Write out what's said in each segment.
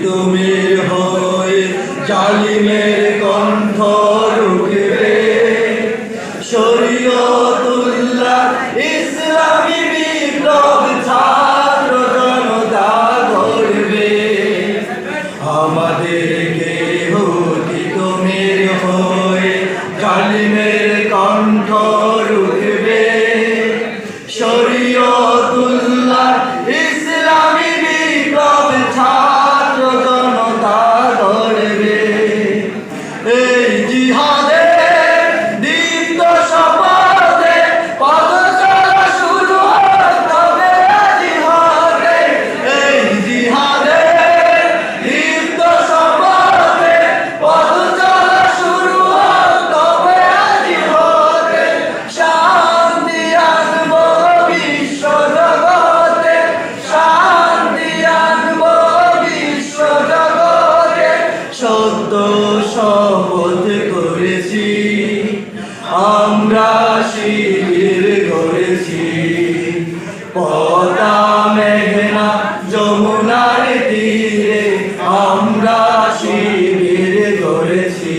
তুমির হয়ে জালিমের কণ্ঠ রুখবে, শরীয়তুল্লাহ ইসলামী বিপ্লব ছাত্র জনতা গড়বে। আমাদেরকে তুমির হয়ে জালিমের কণ্ঠ রুখবে, শরীয়তুল্লাহ ইসলামী বিপ্লব ছাত্র জনতা গড়বে। এই জিহাদের দীপ্ত শপথে পদচলা শুরু হবে জিহাদে। এই জিহাদের দীপ্ত শপথে পদচলা শুরু হবে জিহাদে। শান্তি আনবো বিশ্ব জগতে, শান্তি আনবো বিশ্ব জগতে। সত্য শপথ করেছি, আমরা শিবির গড়েছি। পদ্মা মেঘনা যমুনার তীরে আমরা শিবির গড়েছি।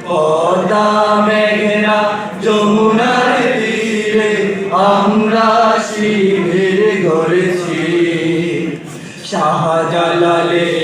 পদ্মা মেঘনা যমুনার তীরে আমরা শিবির গড়েছি। শাহজালালের